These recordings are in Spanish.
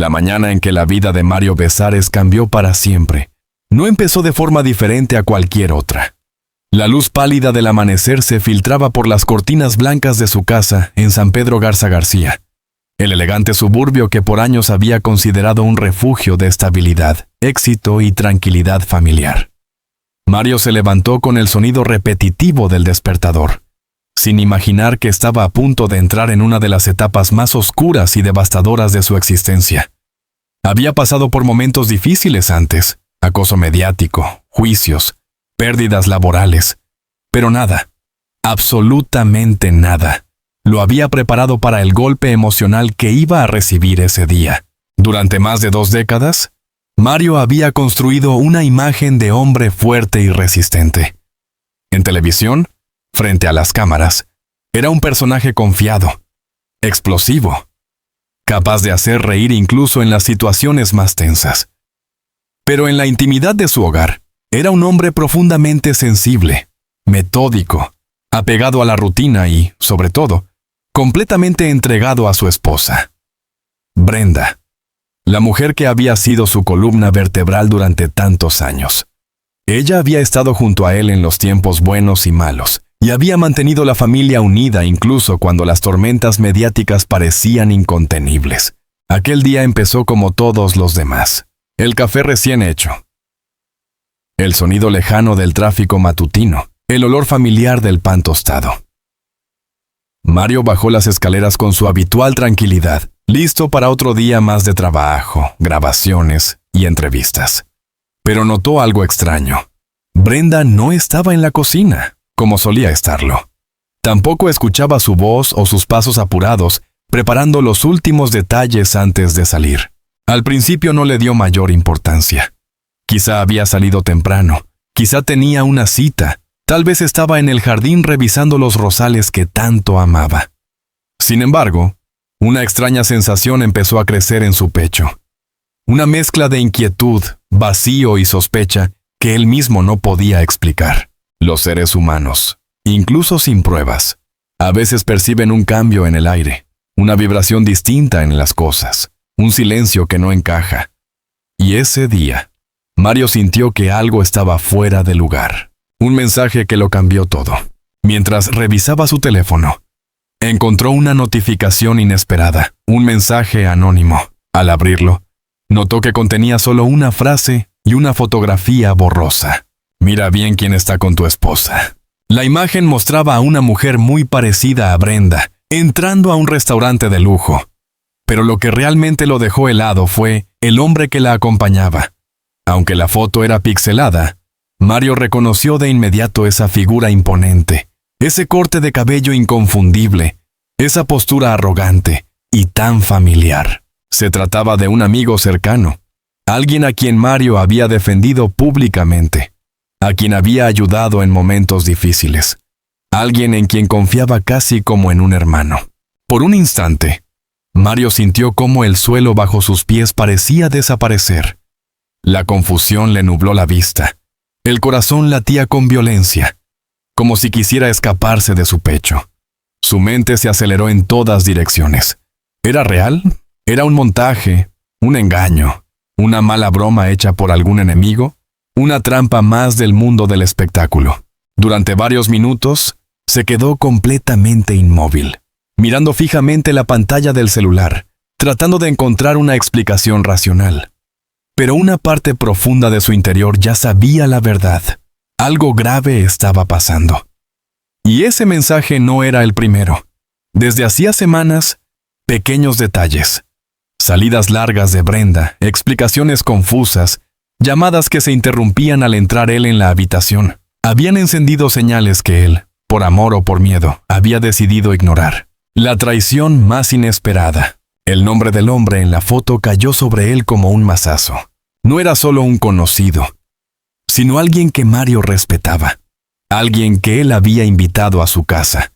La mañana en que la vida de Mario Besares cambió para siempre, no empezó de forma diferente a cualquier otra. La luz pálida del amanecer se filtraba por las cortinas blancas de su casa en San Pedro Garza García, el elegante suburbio que por años había considerado un refugio de estabilidad, éxito y tranquilidad familiar. Mario se levantó con el sonido repetitivo del despertador, sin imaginar que estaba a punto de entrar en una de las etapas más oscuras y devastadoras de su existencia. Había pasado por momentos difíciles antes, acoso mediático, juicios, pérdidas laborales, pero nada, absolutamente nada, lo había preparado para el golpe emocional que iba a recibir ese día. Durante más de 2 décadas, Mario había construido una imagen de hombre fuerte y resistente. En televisión, frente a las cámaras, era un personaje confiado, explosivo, capaz de hacer reír incluso en las situaciones más tensas. Pero en la intimidad de su hogar, era un hombre profundamente sensible, metódico, apegado a la rutina y, sobre todo, completamente entregado a su esposa, Brenda, la mujer que había sido su columna vertebral durante tantos años. Ella había estado junto a él en los tiempos buenos y malos, y había mantenido la familia unida incluso cuando las tormentas mediáticas parecían incontenibles. Aquel día empezó como todos los demás. El café recién hecho, el sonido lejano del tráfico matutino, el olor familiar del pan tostado. Mario bajó las escaleras con su habitual tranquilidad, listo para otro día más de trabajo, grabaciones y entrevistas. Pero notó algo extraño. Brenda no estaba en la cocina, como solía estarlo. Tampoco escuchaba su voz o sus pasos apurados, preparando los últimos detalles antes de salir. Al principio no le dio mayor importancia. Quizá había salido temprano, quizá tenía una cita, tal vez estaba en el jardín revisando los rosales que tanto amaba. Sin embargo, una extraña sensación empezó a crecer en su pecho. Una mezcla de inquietud, vacío y sospecha que él mismo no podía explicar. Los seres humanos, incluso sin pruebas, a veces perciben un cambio en el aire, una vibración distinta en las cosas, un silencio que no encaja. Y ese día, Mario sintió que algo estaba fuera de lugar. Un mensaje que lo cambió todo. Mientras revisaba su teléfono, encontró una notificación inesperada, un mensaje anónimo. Al abrirlo, notó que contenía solo una frase y una fotografía borrosa. Mira bien quién está con tu esposa. La imagen mostraba a una mujer muy parecida a Brenda, entrando a un restaurante de lujo. Pero lo que realmente lo dejó helado fue el hombre que la acompañaba. Aunque la foto era pixelada, Mario reconoció de inmediato esa figura imponente, ese corte de cabello inconfundible, esa postura arrogante y tan familiar. Se trataba de un amigo cercano, alguien a quien Mario había defendido públicamente, a quien había ayudado en momentos difíciles, alguien en quien confiaba casi como en un hermano. Por un instante, Mario sintió cómo el suelo bajo sus pies parecía desaparecer. La confusión le nubló la vista. El corazón latía con violencia, como si quisiera escaparse de su pecho. Su mente se aceleró en todas direcciones. ¿Era real? ¿Era un montaje? ¿Un engaño? ¿Una mala broma hecha por algún enemigo? Una trampa más del mundo del espectáculo. Durante varios minutos, se quedó completamente inmóvil, mirando fijamente la pantalla del celular, tratando de encontrar una explicación racional. Pero una parte profunda de su interior ya sabía la verdad. Algo grave estaba pasando. Y ese mensaje no era el primero. Desde hacía semanas, pequeños detalles, salidas largas de Brenda, explicaciones confusas, llamadas que se interrumpían al entrar él en la habitación, habían encendido señales que él, por amor o por miedo, había decidido ignorar. La traición más inesperada. El nombre del hombre en la foto cayó sobre él como un mazazo. No era solo un conocido, sino alguien que Mario respetaba, alguien que él había invitado a su casa,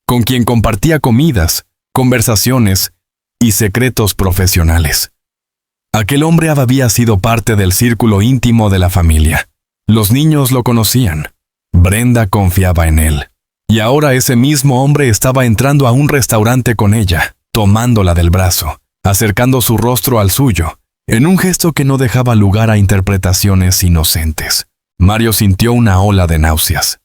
con quien compartía comidas, conversaciones y secretos profesionales. Aquel hombre había sido parte del círculo íntimo de la familia. Los niños lo conocían. Brenda confiaba en él. Y ahora ese mismo hombre estaba entrando a un restaurante con ella, tomándola del brazo, acercando su rostro al suyo, en un gesto que no dejaba lugar a interpretaciones inocentes. Mario sintió una ola de náuseas.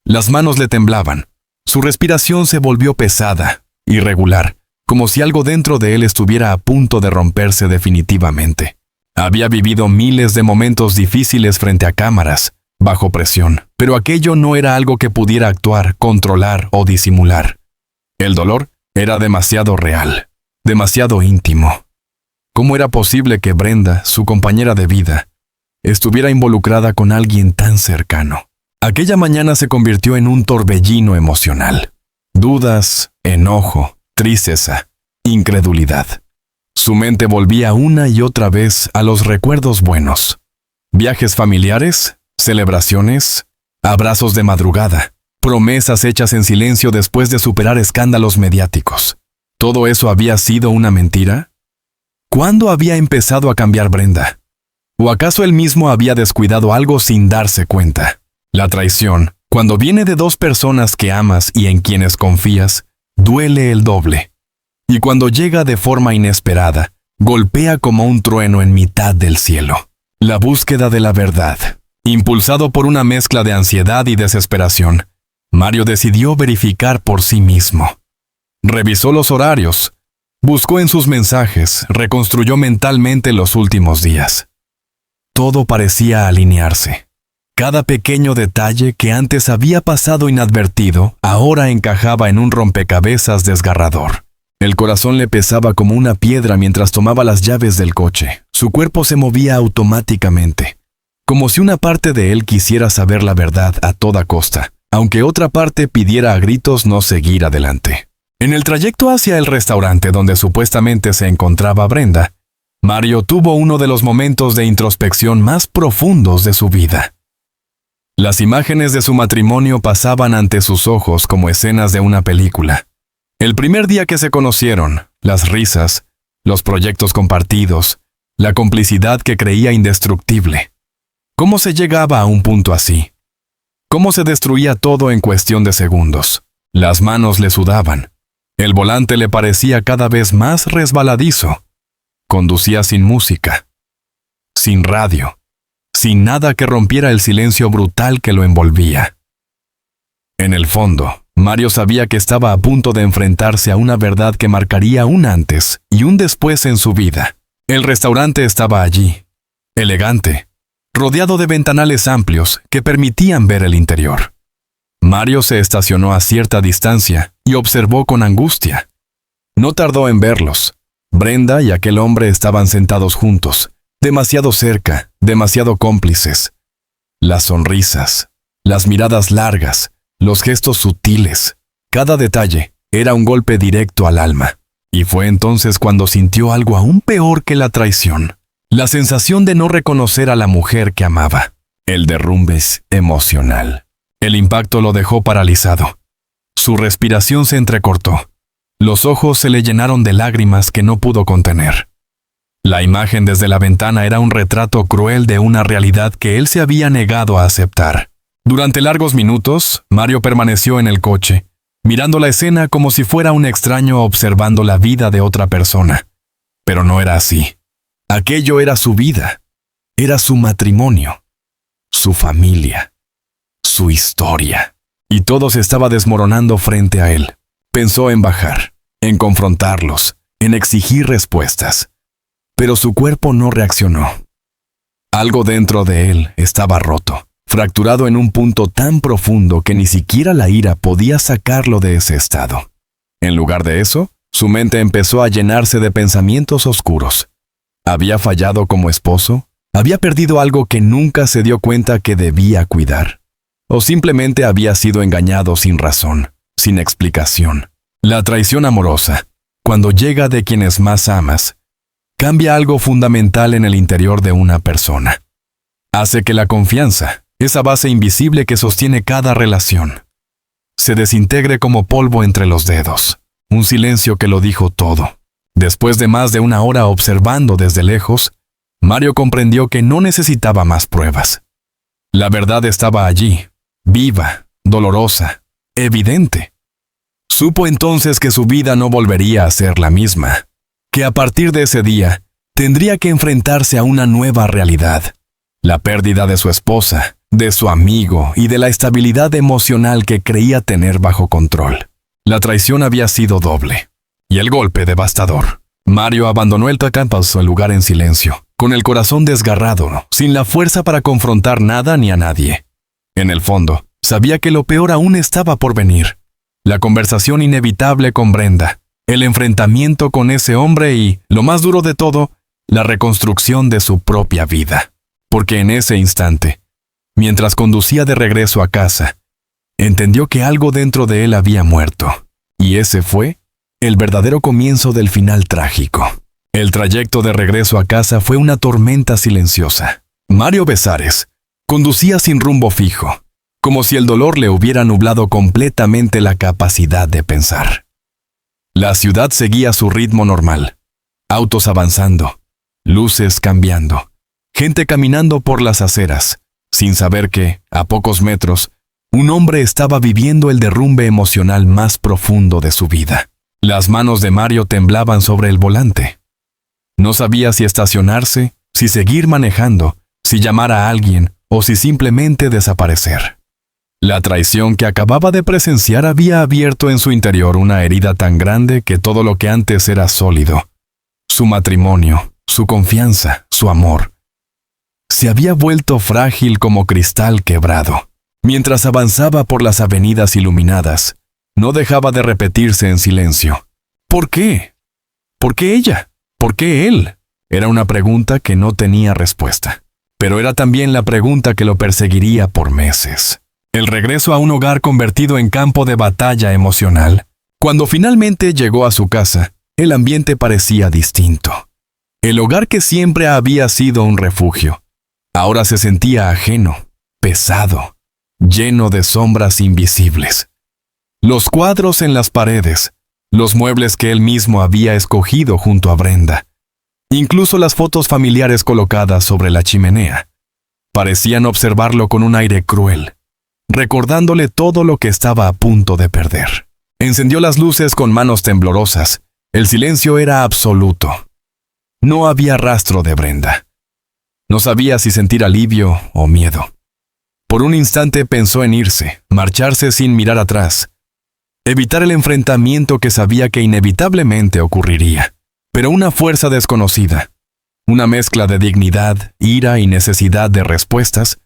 Las manos le temblaban. Su respiración se volvió pesada, irregular, como si algo dentro de él estuviera a punto de romperse definitivamente. Había vivido miles de momentos difíciles frente a cámaras, bajo presión, pero aquello no era algo que pudiera actuar, controlar o disimular. El dolor era demasiado real, demasiado íntimo. ¿Cómo era posible que Brenda, su compañera de vida, estuviera involucrada con alguien tan cercano? Aquella mañana se convirtió en un torbellino emocional. Dudas, enojo, tristeza, incredulidad. Su mente volvía una y otra vez a los recuerdos buenos. Viajes familiares, celebraciones, abrazos de madrugada, promesas hechas en silencio después de superar escándalos mediáticos. ¿Todo eso había sido una mentira? ¿Cuándo había empezado a cambiar Brenda? ¿O acaso él mismo había descuidado algo sin darse cuenta? La traición, cuando viene de dos personas que amas y en quienes confías, duele el doble. Y cuando llega de forma inesperada, golpea como un trueno en mitad del cielo. La búsqueda de la verdad. Impulsado por una mezcla de ansiedad y desesperación, Mario decidió verificar por sí mismo. Revisó los horarios, buscó en sus mensajes, reconstruyó mentalmente los últimos días. Todo parecía alinearse. Cada pequeño detalle que antes había pasado inadvertido, ahora encajaba en un rompecabezas desgarrador. El corazón le pesaba como una piedra mientras tomaba las llaves del coche. Su cuerpo se movía automáticamente, como si una parte de él quisiera saber la verdad a toda costa, aunque otra parte pidiera a gritos no seguir adelante. En el trayecto hacia el restaurante donde supuestamente se encontraba Brenda, Mario tuvo uno de los momentos de introspección más profundos de su vida. Las imágenes de su matrimonio pasaban ante sus ojos como escenas de una película. El primer día que se conocieron, las risas, los proyectos compartidos, la complicidad que creía indestructible. ¿Cómo se llegaba a un punto así? ¿Cómo se destruía todo en cuestión de segundos? Las manos le sudaban. El volante le parecía cada vez más resbaladizo. Conducía sin música, sin radio, sin nada que rompiera el silencio brutal que lo envolvía. En el fondo, Mario sabía que estaba a punto de enfrentarse a una verdad que marcaría un antes y un después en su vida. El restaurante estaba allí, elegante, rodeado de ventanales amplios que permitían ver el interior. Mario se estacionó a cierta distancia y observó con angustia. No tardó en verlos. Brenda y aquel hombre estaban sentados juntos, demasiado cerca, demasiado cómplices. Las sonrisas, las miradas largas, los gestos sutiles, cada detalle era un golpe directo al alma. Y fue entonces cuando sintió algo aún peor que la traición, la sensación de no reconocer a la mujer que amaba, el derrumbe emocional. El impacto lo dejó paralizado. Su respiración se entrecortó. Los ojos se le llenaron de lágrimas que no pudo contener. La imagen desde la ventana era un retrato cruel de una realidad que él se había negado a aceptar. Durante largos minutos, Mario permaneció en el coche, mirando la escena como si fuera un extraño observando la vida de otra persona. Pero no era así. Aquello era su vida. Era su matrimonio, su familia, su historia. Y todo se estaba desmoronando frente a él. Pensó en bajar, en confrontarlos, en exigir respuestas. Pero su cuerpo no reaccionó. Algo dentro de él estaba roto, fracturado en un punto tan profundo que ni siquiera la ira podía sacarlo de ese estado. En lugar de eso, su mente empezó a llenarse de pensamientos oscuros. ¿Había fallado como esposo? ¿Había perdido algo que nunca se dio cuenta que debía cuidar? ¿O simplemente había sido engañado sin razón, sin explicación? La traición amorosa, cuando llega de quienes más amas, cambia algo fundamental en el interior de una persona. Hace que la confianza, esa base invisible que sostiene cada relación, se desintegre como polvo entre los dedos. Un silencio que lo dijo todo. Después de más de una hora observando desde lejos, Mario comprendió que no necesitaba más pruebas. La verdad estaba allí, viva, dolorosa, evidente. Supo entonces que su vida no volvería a ser la misma. que a partir de ese día tendría que enfrentarse a una nueva realidad: la pérdida de su esposa, de su amigo y de la estabilidad emocional que creía tener bajo control. La traición había sido doble. Y el golpe devastador. Mario abandonó el Campus, el lugar en silencio, con el corazón desgarrado, sin la fuerza para confrontar nada ni a nadie. En el fondo, sabía que lo peor aún estaba por venir. La conversación inevitable con Brenda, el enfrentamiento con ese hombre y, lo más duro de todo, la reconstrucción de su propia vida. Porque en ese instante, mientras conducía de regreso a casa, entendió que algo dentro de él había muerto. Y ese fue el verdadero comienzo del final trágico. El trayecto de regreso a casa fue una tormenta silenciosa. Mario Besares conducía sin rumbo fijo, como si el dolor le hubiera nublado completamente la capacidad de pensar. La ciudad seguía su ritmo normal. Autos avanzando, luces cambiando, gente caminando por las aceras, sin saber que, a pocos metros, un hombre estaba viviendo el derrumbe emocional más profundo de su vida. Las manos de Mario temblaban sobre el volante. No sabía si estacionarse, si seguir manejando, si llamar a alguien o si simplemente desaparecer. La traición que acababa de presenciar había abierto en su interior una herida tan grande que todo lo que antes era sólido, su matrimonio, su confianza, su amor, se había vuelto frágil como cristal quebrado. Mientras avanzaba por las avenidas iluminadas, no dejaba de repetirse en silencio: ¿por qué? ¿Por qué ella? ¿Por qué él? Era una pregunta que no tenía respuesta, pero era también la pregunta que lo perseguiría por meses. El regreso a un hogar convertido en campo de batalla emocional. Cuando finalmente llegó a su casa, el ambiente parecía distinto. El hogar que siempre había sido un refugio, ahora se sentía ajeno, pesado, lleno de sombras invisibles. Los cuadros en las paredes, los muebles que él mismo había escogido junto a Brenda, incluso las fotos familiares colocadas sobre la chimenea, parecían observarlo con un aire cruel, recordándole todo lo que estaba a punto de perder. Encendió las luces con manos temblorosas. El silencio era absoluto. No había rastro de Brenda. No sabía si sentir alivio o miedo. Por un instante pensó en irse, marcharse sin mirar atrás, evitar el enfrentamiento que sabía que inevitablemente ocurriría. Pero una fuerza desconocida, una mezcla de dignidad, ira y necesidad de respuestas,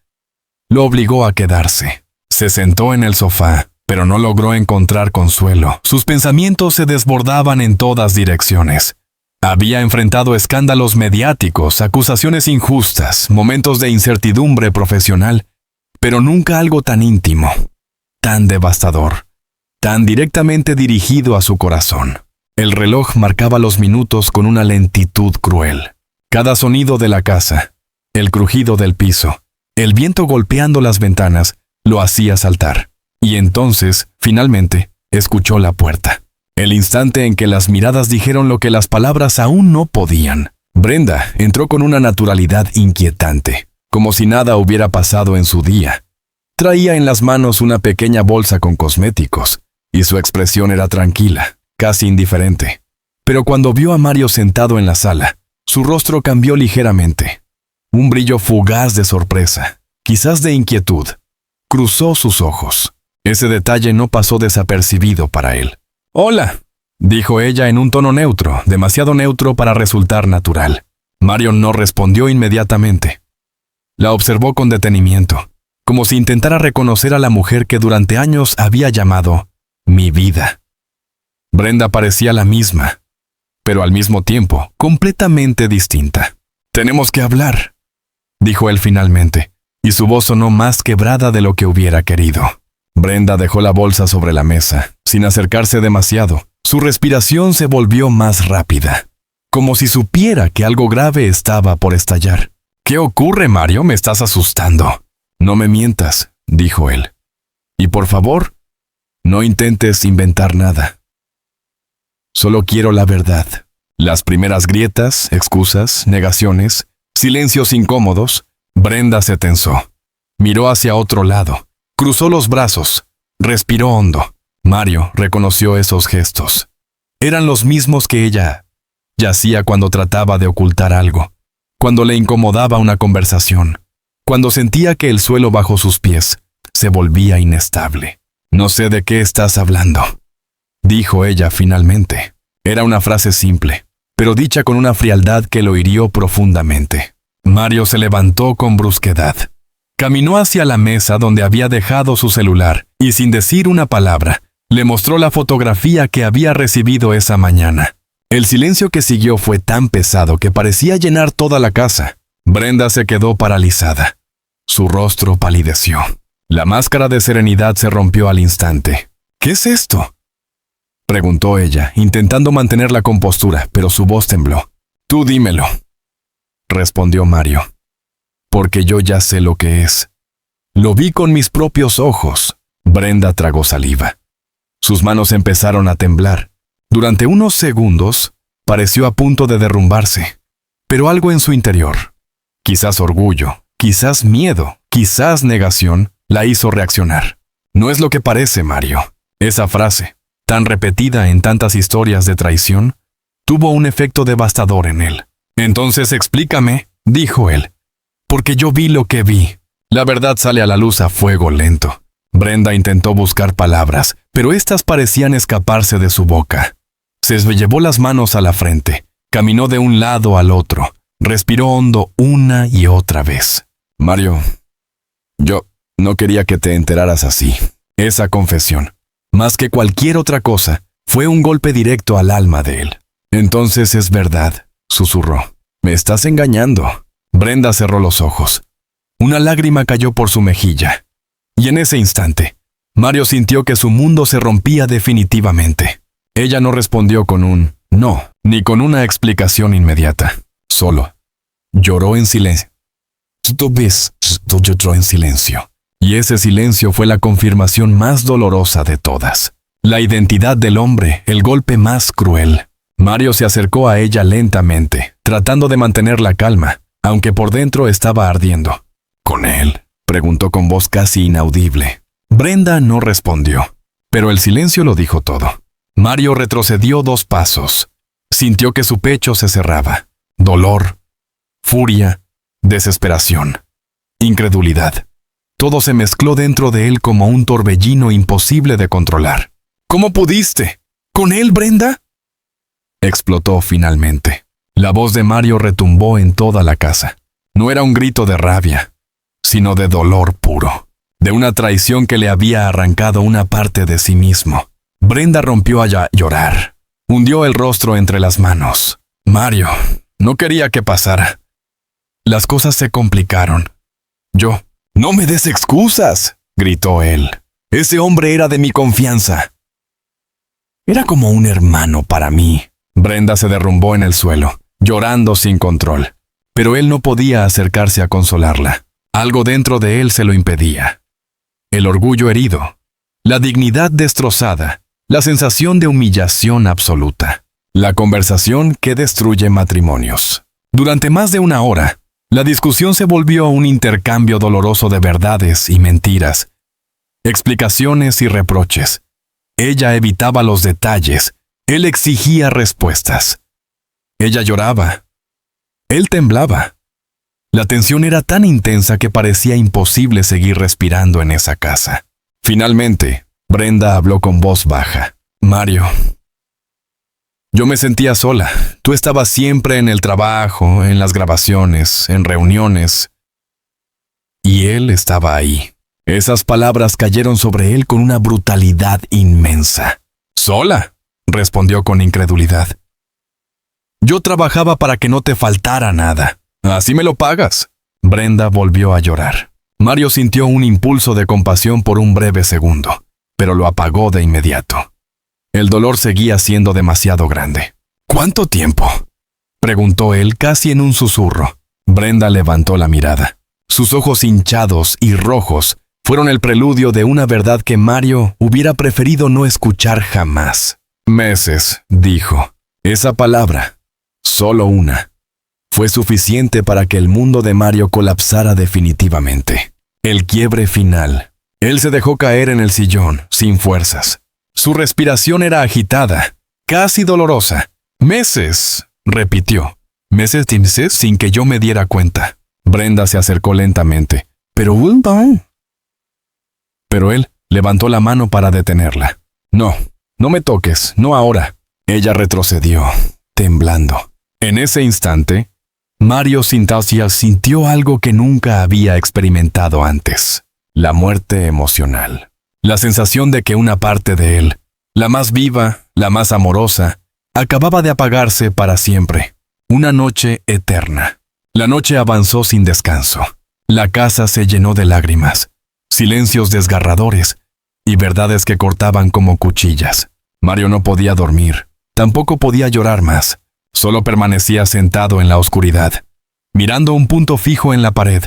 lo obligó a quedarse. Se sentó en el sofá, pero no logró encontrar consuelo. Sus pensamientos se desbordaban en todas direcciones. Había enfrentado escándalos mediáticos, acusaciones injustas, momentos de incertidumbre profesional, pero nunca algo tan íntimo, tan devastador, tan directamente dirigido a su corazón. El reloj marcaba los minutos con una lentitud cruel. Cada sonido de la casa, el crujido del piso, el viento golpeando las ventanas, lo hacía saltar. Y entonces, finalmente, escuchó la puerta. El instante en que las miradas dijeron lo que las palabras aún no podían. Brenda entró con una naturalidad inquietante, como si nada hubiera pasado en su día. Traía en las manos una pequeña bolsa con cosméticos, y su expresión era tranquila, casi indiferente. Pero cuando vio a Mario sentado en la sala, su rostro cambió ligeramente. Un brillo fugaz de sorpresa, quizás de inquietud, cruzó sus ojos. Ese detalle no pasó desapercibido para él. «Hola», dijo ella en un tono neutro, demasiado neutro para resultar natural. Mario no respondió inmediatamente. La observó con detenimiento, como si intentara reconocer a la mujer que durante años había llamado «mi vida». Brenda parecía la misma, pero al mismo tiempo completamente distinta. «Tenemos que hablar», dijo él finalmente, y su voz sonó más quebrada de lo que hubiera querido. Brenda dejó la bolsa sobre la mesa, sin acercarse demasiado. Su respiración se volvió más rápida, como si supiera que algo grave estaba por estallar. «¿Qué ocurre, Mario? Me estás asustando». «No me mientas», dijo él. «Y por favor, no intentes inventar nada. Solo quiero la verdad». Las primeras grietas, excusas, negaciones, silencios incómodos. Brenda se tensó. Miró hacia otro lado. Cruzó los brazos. Respiró hondo. Mario reconoció esos gestos. Eran los mismos que ella Yacía cuando trataba de ocultar algo, cuando le incomodaba una conversación, cuando sentía que el suelo bajo sus pies se volvía inestable. «No sé de qué estás hablando», dijo ella finalmente. Era una frase simple, pero dicha con una frialdad que lo hirió profundamente. Mario se levantó con brusquedad. Caminó hacia la mesa donde había dejado su celular y, sin decir una palabra, le mostró la fotografía que había recibido esa mañana. El silencio que siguió fue tan pesado que parecía llenar toda la casa. Brenda se quedó paralizada. Su rostro palideció. La máscara de serenidad se rompió al instante. «¿Qué es esto?», preguntó ella, intentando mantener la compostura, pero su voz tembló. «Tú dímelo», respondió Mario. «Porque yo ya sé lo que es. Lo vi con mis propios ojos». Brenda tragó saliva. Sus manos empezaron a temblar. Durante unos segundos, pareció a punto de derrumbarse. Pero algo en su interior, quizás orgullo, quizás miedo, quizás negación, la hizo reaccionar. «No es lo que parece, Mario». Esa frase, tan repetida en tantas historias de traición, tuvo un efecto devastador en él. «Entonces explícame», dijo él, «porque yo vi lo que vi». La verdad sale a la luz a fuego lento. Brenda intentó buscar palabras, pero éstas parecían escaparse de su boca. Se llevó las manos a la frente, caminó de un lado al otro, respiró hondo una y otra vez. «Mario, yo no quería que te enteraras así». Esa confesión, más que cualquier otra cosa, fue un golpe directo al alma de él. «Entonces es verdad», susurró. «Me estás engañando». Brenda cerró los ojos. Una lágrima cayó por su mejilla. Y en ese instante, Mario sintió que su mundo se rompía definitivamente. Ella no respondió con un no, ni con una explicación inmediata. Solo lloró en silencio. Lloró en silencio. Y ese silencio fue la confirmación más dolorosa de todas. La identidad del hombre, el golpe más cruel. Mario se acercó a ella lentamente, tratando de mantener la calma, aunque por dentro estaba ardiendo. «¿Con él?», preguntó con voz casi inaudible. Brenda no respondió, pero el silencio lo dijo todo. Mario retrocedió 2 pasos. Sintió que su pecho se cerraba. Dolor, furia, desesperación, incredulidad. Todo se mezcló dentro de él como un torbellino imposible de controlar. «¿Cómo pudiste? ¿Con él, Brenda?», explotó finalmente. La voz de Mario retumbó en toda la casa. No era un grito de rabia, sino de dolor puro, de una traición que le había arrancado una parte de sí mismo. Brenda rompió a llorar. Hundió el rostro entre las manos. «Mario, no quería que pasara. Las cosas se complicaron. Yo...» «No me des excusas», gritó él. «Ese hombre era de mi confianza. Era como un hermano para mí». Brenda se derrumbó en el suelo, llorando sin control. Pero él no podía acercarse a consolarla. Algo dentro de él se lo impedía. El orgullo herido, la dignidad destrozada, la sensación de humillación absoluta. La conversación que destruye matrimonios. Durante más de 1 hora, la discusión se volvió un intercambio doloroso de verdades y mentiras, explicaciones y reproches. Ella evitaba los detalles, él exigía respuestas. Ella lloraba, él temblaba. La tensión era tan intensa que parecía imposible seguir respirando en esa casa. Finalmente, Brenda habló con voz baja. «Mario, yo me sentía sola. Tú estabas siempre en el trabajo, en las grabaciones, en reuniones. Y él estaba ahí». Esas palabras cayeron sobre él con una brutalidad inmensa. «¿Sola?», respondió con incredulidad. «Yo trabajaba para que no te faltara nada. Así me lo pagas». Brenda volvió a llorar. Mario sintió un impulso de compasión por un breve segundo, pero lo apagó de inmediato. El dolor seguía siendo demasiado grande. «¿Cuánto tiempo?», preguntó él casi en un susurro. Brenda levantó la mirada. Sus ojos hinchados y rojos fueron el preludio de una verdad que Mario hubiera preferido no escuchar jamás. «Meses», dijo. Esa palabra, solo una, fue suficiente para que el mundo de Mario colapsara definitivamente. El quiebre final. Él se dejó caer en el sillón, sin fuerzas. Su respiración era agitada, casi dolorosa. «Meses», repitió. Meses sin que yo me diera cuenta. Brenda se acercó lentamente. Pero él levantó la mano para detenerla. No, no me toques, no ahora. Ella retrocedió, temblando. En ese instante, Mario Sintasia sintió algo que nunca había experimentado antes. La muerte emocional. La sensación de que una parte de él, la más viva, la más amorosa, acababa de apagarse para siempre. Una noche eterna. La noche avanzó sin descanso. La casa se llenó de lágrimas, silencios desgarradores y verdades que cortaban como cuchillas. Mario no podía dormir, tampoco podía llorar más. Solo permanecía sentado en la oscuridad, mirando un punto fijo en la pared,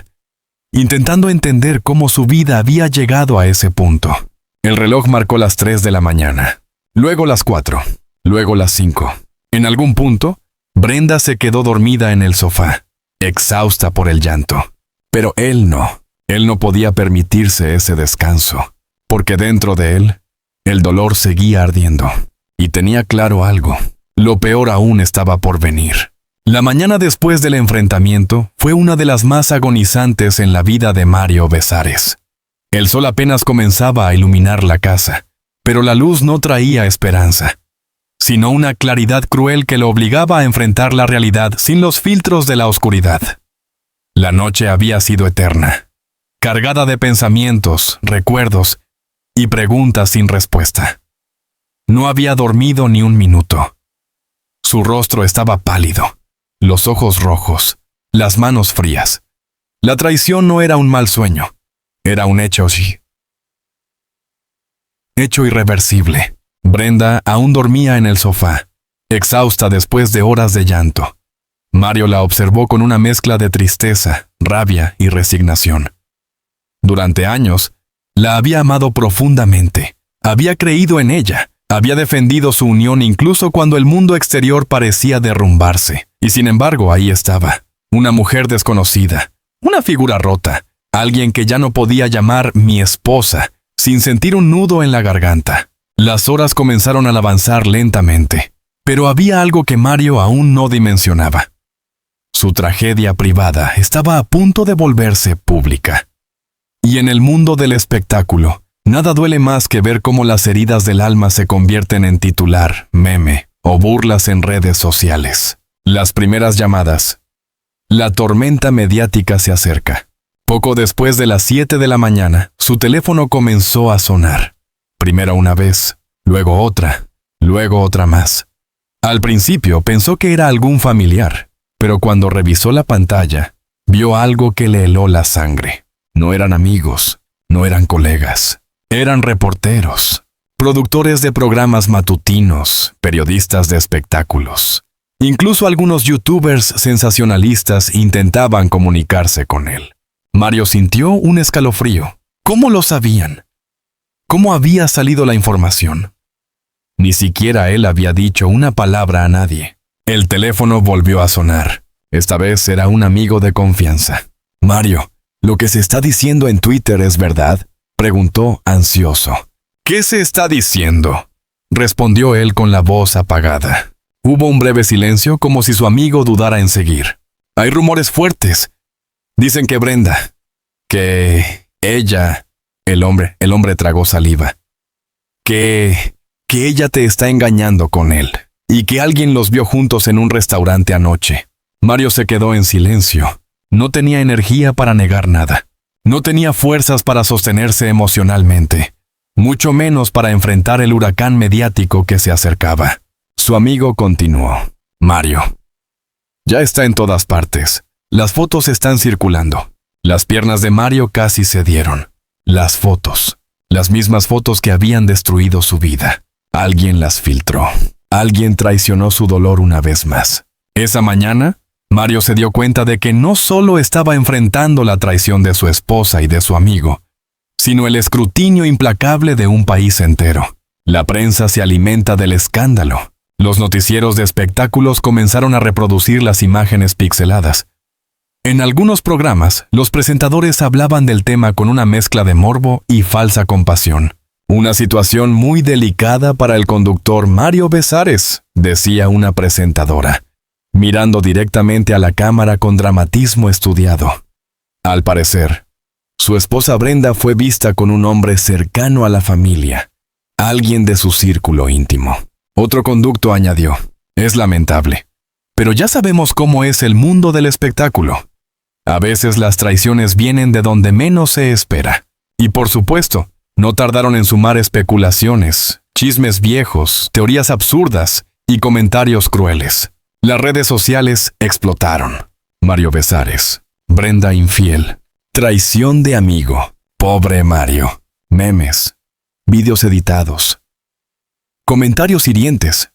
intentando entender cómo su vida había llegado a ese punto. El reloj marcó las 3 de la mañana, luego las 4, luego las 5. En algún punto, Brenda se quedó dormida en el sofá, exhausta por el llanto. Pero él no podía permitirse ese descanso, porque dentro de él, el dolor seguía ardiendo. Y tenía claro algo, lo peor aún estaba por venir. La mañana después del enfrentamiento fue una de las más agonizantes en la vida de Mario Besares. El sol apenas comenzaba a iluminar la casa, pero la luz no traía esperanza, sino una claridad cruel que lo obligaba a enfrentar la realidad sin los filtros de la oscuridad. La noche había sido eterna, cargada de pensamientos, recuerdos y preguntas sin respuesta. No había dormido ni un minuto. Su rostro estaba pálido, los ojos rojos, las manos frías. La traición no era un mal sueño, era un hecho irreversible. Brenda aún dormía en el sofá, exhausta después de horas de llanto. Mario la observó con una mezcla de tristeza, rabia y resignación. Durante años, la había amado profundamente, había creído en ella, había defendido su unión incluso cuando el mundo exterior parecía derrumbarse. Y sin embargo, ahí estaba, una mujer desconocida, una figura rota, alguien que ya no podía llamar mi esposa, sin sentir un nudo en la garganta. Las horas comenzaron a avanzar lentamente, pero había algo que Mario aún no dimensionaba. Su tragedia privada estaba a punto de volverse pública. Y en el mundo del espectáculo, nada duele más que ver cómo las heridas del alma se convierten en titular, meme o burlas en redes sociales. Las primeras llamadas. La tormenta mediática se acerca. Poco después de las 7 de la mañana, su teléfono comenzó a sonar. Primero una vez, luego otra más. Al principio pensó que era algún familiar, pero cuando revisó la pantalla, vio algo que le heló la sangre. No eran amigos, no eran colegas, eran reporteros, productores de programas matutinos, periodistas de espectáculos. Incluso algunos youtubers sensacionalistas intentaban comunicarse con él. Mario sintió un escalofrío. ¿Cómo lo sabían? ¿Cómo había salido la información? Ni siquiera él había dicho una palabra a nadie. El teléfono volvió a sonar. Esta vez era un amigo de confianza. Mario, ¿lo que se está diciendo en Twitter es verdad?, preguntó ansioso. ¿Qué se está diciendo?, respondió él con la voz apagada. Hubo un breve silencio como si su amigo dudara en seguir. Hay rumores fuertes. Dicen que Brenda, que ella, el hombre tragó saliva, que ella te está engañando con él y que alguien los vio juntos en un restaurante anoche. Mario se quedó en silencio. No tenía energía para negar nada. No tenía fuerzas para sostenerse emocionalmente, mucho menos para enfrentar el huracán mediático que se acercaba. Su amigo continuó. Mario, ya está en todas partes. Las fotos están circulando. Las piernas de Mario casi cedieron. Las fotos. Las mismas fotos que habían destruido su vida. Alguien las filtró. Alguien traicionó su dolor una vez más. Esa mañana, Mario se dio cuenta de que no solo estaba enfrentando la traición de su esposa y de su amigo, sino el escrutinio implacable de un país entero. La prensa se alimenta del escándalo. Los noticieros de espectáculos comenzaron a reproducir las imágenes pixeladas. En algunos programas, los presentadores hablaban del tema con una mezcla de morbo y falsa compasión. Una situación muy delicada para el conductor Mario Besares, decía una presentadora. mirando directamente a la cámara con dramatismo estudiado. Al parecer, su esposa Brenda fue vista con un hombre cercano a la familia, alguien de su círculo íntimo. Otro conducto añadió: es lamentable, pero ya sabemos cómo es el mundo del espectáculo. A veces las traiciones vienen de donde menos se espera. Y por supuesto, no tardaron en sumar especulaciones, chismes viejos, teorías absurdas y comentarios crueles. Las redes sociales explotaron. Mario Besares, Brenda infiel, traición de amigo, pobre Mario, memes, vídeos editados, comentarios hirientes.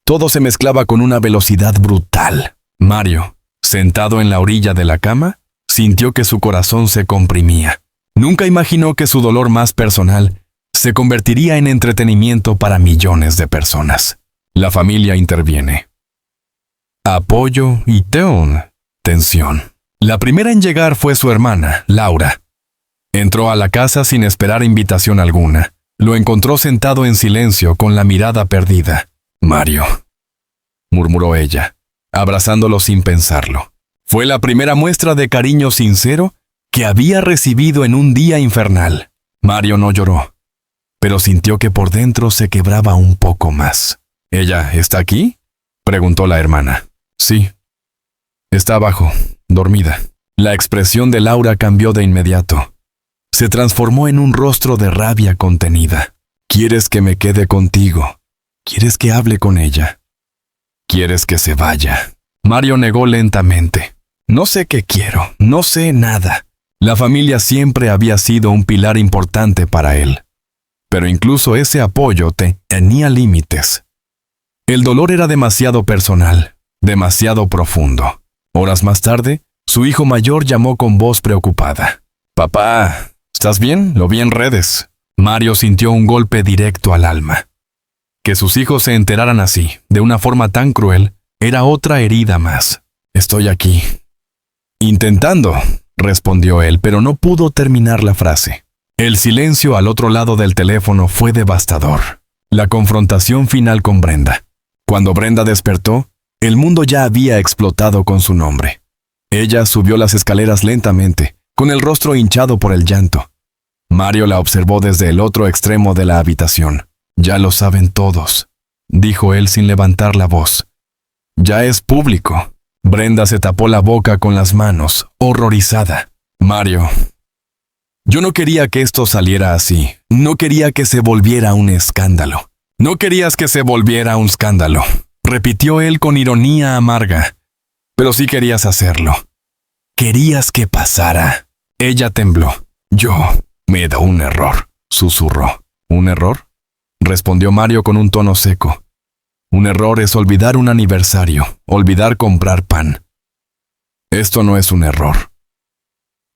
Todo se mezclaba con una velocidad brutal. Mario, sentado en la orilla de la cama, sintió que su corazón se comprimía. Nunca imaginó que su dolor más personal se convertiría en entretenimiento para millones de personas. La familia interviene. Apoyo y tensión. La primera en llegar fue su hermana, Laura. Entró a la casa sin esperar invitación alguna. Lo encontró sentado en silencio con la mirada perdida. «Mario», murmuró ella, abrazándolo sin pensarlo. Fue la primera muestra de cariño sincero que había recibido en un día infernal. Mario no lloró, pero sintió que por dentro se quebraba un poco más. «¿Ella está aquí?», preguntó la hermana. «Sí. Está abajo, dormida». La expresión de Laura cambió de inmediato. Se transformó en un rostro de rabia contenida. «¿Quieres que me quede contigo? ¿Quieres que hable con ella? ¿Quieres que se vaya?». Mario negó lentamente. «No sé qué quiero, no sé nada». La familia siempre había sido un pilar importante para él. Pero incluso ese apoyo tenía límites. El dolor era demasiado personal, demasiado profundo. Horas más tarde, su hijo mayor llamó con voz preocupada. «Papá, ¿estás bien? Lo vi en redes». Mario sintió un golpe directo al alma. Que sus hijos se enteraran así, de una forma tan cruel, era otra herida más. «Estoy aquí». «Intentando», respondió él, pero no pudo terminar la frase. El silencio al otro lado del teléfono fue devastador. La confrontación final con Brenda. Cuando Brenda despertó, el mundo ya había explotado con su nombre. Ella subió las escaleras lentamente, con el rostro hinchado por el llanto. Mario la observó desde el otro extremo de la habitación. «Ya lo saben todos», dijo él sin levantar la voz. «Ya es público». Brenda se tapó la boca con las manos, horrorizada. «Mario, yo no quería que esto saliera así. No quería que se volviera un escándalo». «No querías que se volviera un escándalo», repitió él con ironía amarga. «Pero sí querías hacerlo. Querías que pasara». Ella tembló. «Yo me da un error», susurró. «¿Un error?», respondió Mario con un tono seco. «Un error es olvidar un aniversario, olvidar comprar pan». «Esto no es un error.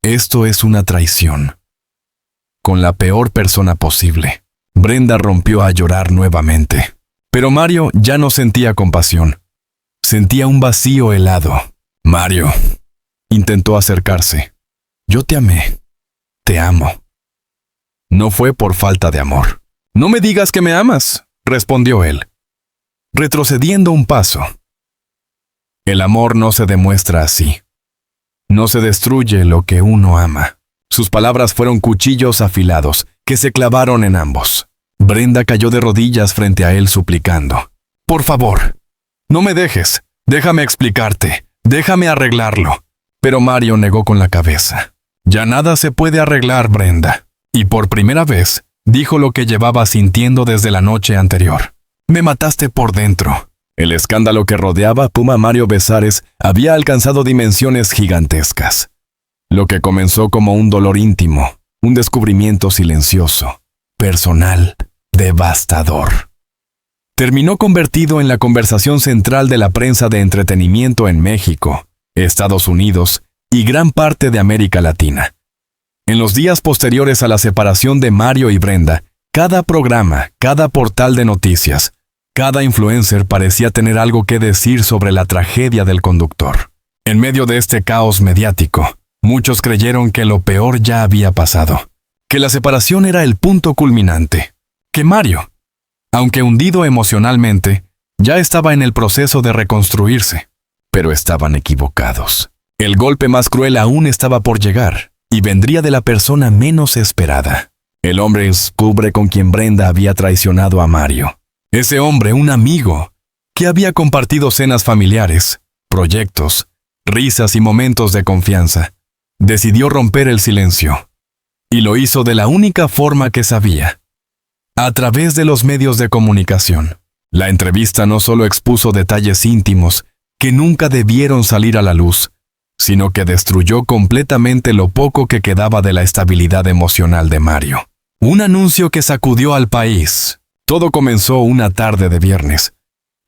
Esto es una traición. Con la peor persona posible». Brenda rompió a llorar nuevamente. Pero Mario ya no sentía compasión. Sentía un vacío helado. «Mario», intentó acercarse. «Yo te amé. Te amo». No fue por falta de amor. «No me digas que me amas», respondió él, retrocediendo un paso. El amor no se demuestra así. No se destruye lo que uno ama. Sus palabras fueron cuchillos afilados que se clavaron en ambos. Brenda cayó de rodillas frente a él suplicando. «Por favor, no me dejes. Déjame explicarte. Déjame arreglarlo». Pero Mario negó con la cabeza. «Ya nada se puede arreglar, Brenda». Y por primera vez, dijo lo que llevaba sintiendo desde la noche anterior. «Me mataste por dentro». El escándalo que rodeaba a Mario Besares había alcanzado dimensiones gigantescas. Lo que comenzó como un dolor íntimo, un descubrimiento silencioso, personal, devastador, terminó convertido en la conversación central de la prensa de entretenimiento en México, Estados Unidos y gran parte de América Latina. En los días posteriores a la separación de Mario y Brenda, cada programa, cada portal de noticias, cada influencer parecía tener algo que decir sobre la tragedia del conductor. En medio de este caos mediático, muchos creyeron que lo peor ya había pasado, que la separación era el punto culminante, que Mario, aunque hundido emocionalmente, Ya estaba en el proceso de reconstruirse, pero estaban equivocados. El golpe más cruel aún estaba por llegar, y vendría de la persona menos esperada. El hombre descubre con quien Brenda había traicionado a Mario. Ese hombre, un amigo, que había compartido cenas familiares, proyectos, risas y momentos de confianza, decidió romper el silencio. Y lo hizo de la única forma que sabía: a través de los medios de comunicación. La entrevista no solo expuso detalles íntimos que nunca debieron salir a la luz, sino que destruyó completamente lo poco que quedaba de la estabilidad emocional de Mario. Un anuncio que sacudió al país. Todo comenzó una tarde de viernes,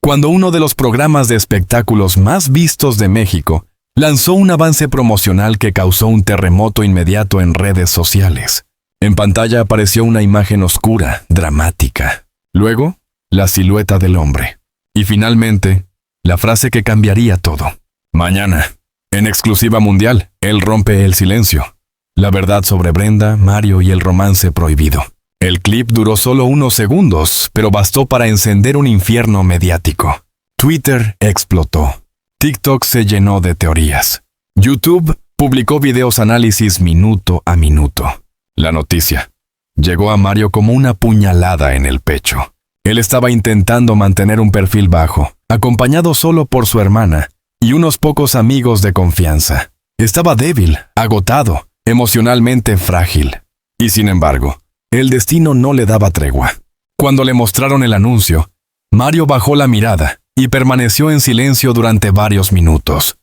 cuando uno de los programas de espectáculos más vistos de México lanzó un avance promocional que causó un terremoto inmediato en redes sociales. En pantalla apareció una imagen oscura, dramática. Luego, la silueta del hombre. Y finalmente, la frase que cambiaría todo. Mañana, en exclusiva mundial, él rompe el silencio. La verdad sobre Brenda, Mario y el romance prohibido. El clip duró solo unos segundos, pero bastó para encender un infierno mediático. Twitter explotó. TikTok se llenó de teorías. YouTube publicó videos análisis minuto a minuto. La noticia llegó a Mario como una puñalada en el pecho. Él estaba intentando mantener un perfil bajo, acompañado solo por su hermana y unos pocos amigos de confianza. Estaba débil, agotado, emocionalmente frágil. Y sin embargo, el destino no le daba tregua. Cuando le mostraron el anuncio, Mario bajó la mirada y permaneció en silencio durante varios minutos.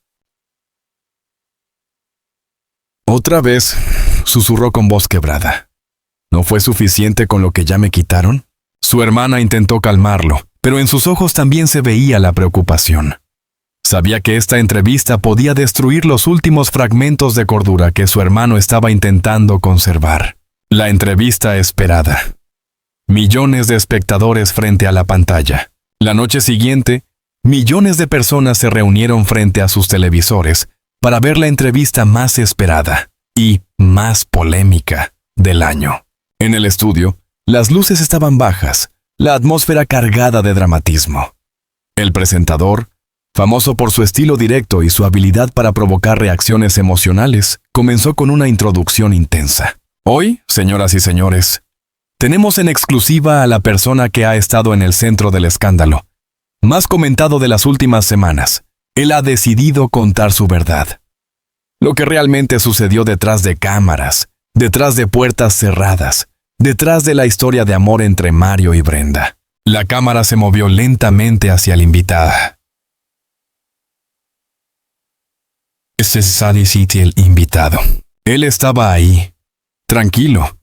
Otra vez, susurró con voz quebrada. ¿No fue suficiente con lo que ya me quitaron? Su hermana intentó calmarlo, pero en sus ojos también se veía la preocupación. Sabía que esta entrevista podía destruir los últimos fragmentos de cordura que su hermano estaba intentando conservar. La entrevista esperada. Millones de espectadores frente a la pantalla. La noche siguiente, millones de personas se reunieron frente a sus televisores para ver la entrevista más esperada y más polémica del año. En el estudio, las luces estaban bajas, la atmósfera cargada de dramatismo. El presentador, famoso por su estilo directo y su habilidad para provocar reacciones emocionales, comenzó con una introducción intensa. Hoy, señoras y señores, tenemos en exclusiva a la persona que ha estado en el centro del escándalo, más comentado de las últimas semanas. Él ha decidido contar su verdad. Lo que realmente sucedió detrás de cámaras, detrás de puertas cerradas, detrás de la historia de amor entre Mario y Brenda. La cámara se movió lentamente hacia el invitado. Ese es el invitado. Él estaba ahí, tranquilo,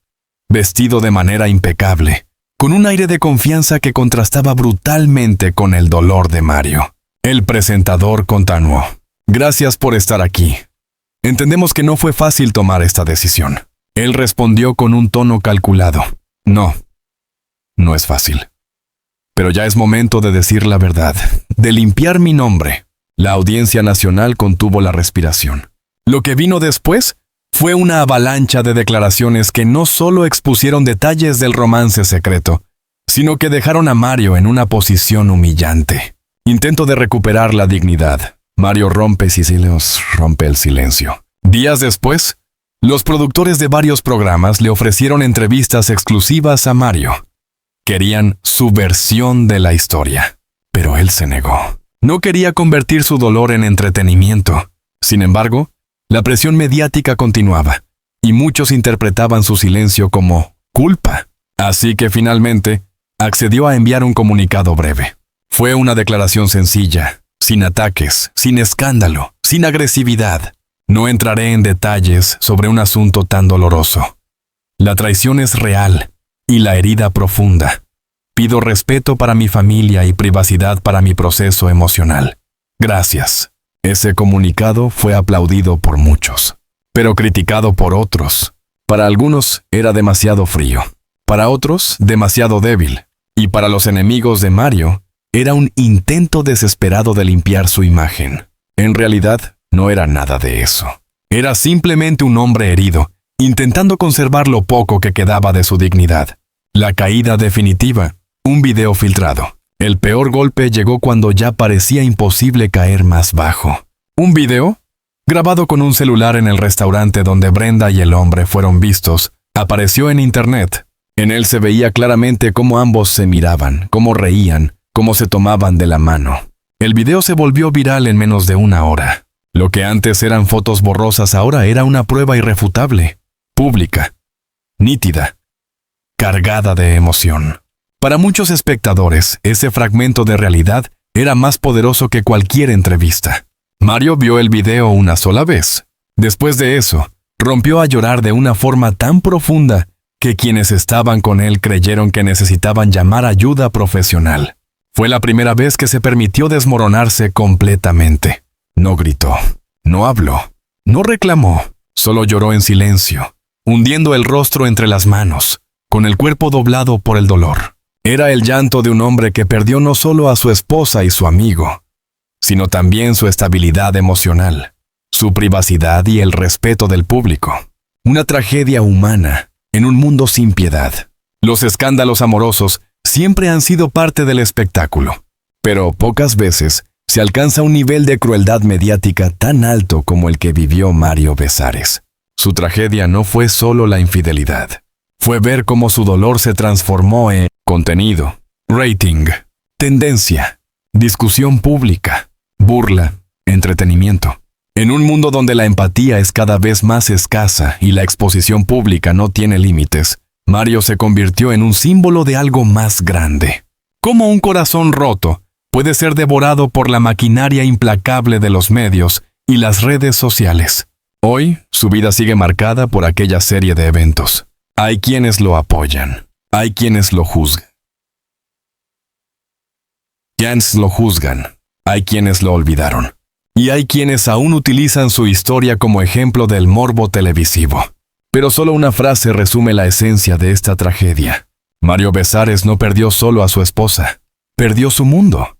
vestido de manera impecable, con un aire de confianza que contrastaba brutalmente con el dolor de Mario. El presentador continuó. Gracias por estar aquí. Entendemos que no fue fácil tomar esta decisión. Él respondió con un tono calculado. No es fácil. Pero ya es momento de decir la verdad, de limpiar mi nombre. La audiencia nacional contuvo la respiración. Lo que vino después fue una avalancha de declaraciones que no solo expusieron detalles del romance secreto, sino que dejaron a Mario en una posición humillante. Intento de recuperar la dignidad. Mario rompe el silencio. Días después, los productores de varios programas le ofrecieron entrevistas exclusivas a Mario. Querían su versión de la historia, pero él se negó. No quería convertir su dolor en entretenimiento. Sin embargo, la presión mediática continuaba, y muchos interpretaban su silencio como culpa. Así que finalmente, accedió a enviar un comunicado breve. Fue una declaración sencilla, sin ataques, sin escándalo, sin agresividad. No entraré en detalles sobre un asunto tan doloroso. La traición es real y la herida profunda. Pido respeto para mi familia y privacidad para mi proceso emocional. Gracias. Ese comunicado fue aplaudido por muchos, pero criticado por otros. Para algunos era demasiado frío, para otros demasiado débil, y para los enemigos de Mario era un intento desesperado de limpiar su imagen. En realidad, no era nada de eso. Era simplemente un hombre herido, intentando conservar lo poco que quedaba de su dignidad. La caída definitiva. Un video filtrado. El peor golpe llegó cuando ya parecía imposible caer más bajo. Un video, grabado con un celular en el restaurante donde Brenda y el hombre fueron vistos, apareció en internet. En él se veía claramente cómo ambos se miraban, cómo reían, cómo se tomaban de la mano. El video se volvió viral en menos de una hora. Lo que antes eran fotos borrosas ahora era una prueba irrefutable, pública, nítida, cargada de emoción. Para muchos espectadores, ese fragmento de realidad era más poderoso que cualquier entrevista. Mario vio el video una sola vez. Después de eso, rompió a llorar de una forma tan profunda que quienes estaban con él creyeron que necesitaban llamar ayuda profesional. Fue la primera vez que se permitió desmoronarse completamente. No gritó, no habló, no reclamó, solo lloró en silencio, hundiendo el rostro entre las manos, con el cuerpo doblado por el dolor. Era el llanto de un hombre que perdió no solo a su esposa y su amigo, sino también su estabilidad emocional, su privacidad y el respeto del público. Una tragedia humana en un mundo sin piedad. Los escándalos amorosos siempre han sido parte del espectáculo, pero pocas veces se alcanza un nivel de crueldad mediática tan alto como el que vivió Mario Besares. Su tragedia no fue solo la infidelidad, fue ver cómo su dolor se transformó en contenido, rating, tendencia, discusión pública, burla, entretenimiento. En un mundo donde la empatía es cada vez más escasa y la exposición pública no tiene límites, Mario se convirtió en un símbolo de algo más grande. ¿Cómo un corazón roto puede ser devorado por la maquinaria implacable de los medios y las redes sociales? Hoy, su vida sigue marcada por aquella serie de eventos. Hay quienes lo apoyan, hay quienes lo juzgan. Hay quienes lo olvidaron. Y hay quienes aún utilizan su historia como ejemplo del morbo televisivo. Pero solo una frase resume la esencia de esta tragedia. Mario Besares no perdió solo a su esposa, perdió su mundo.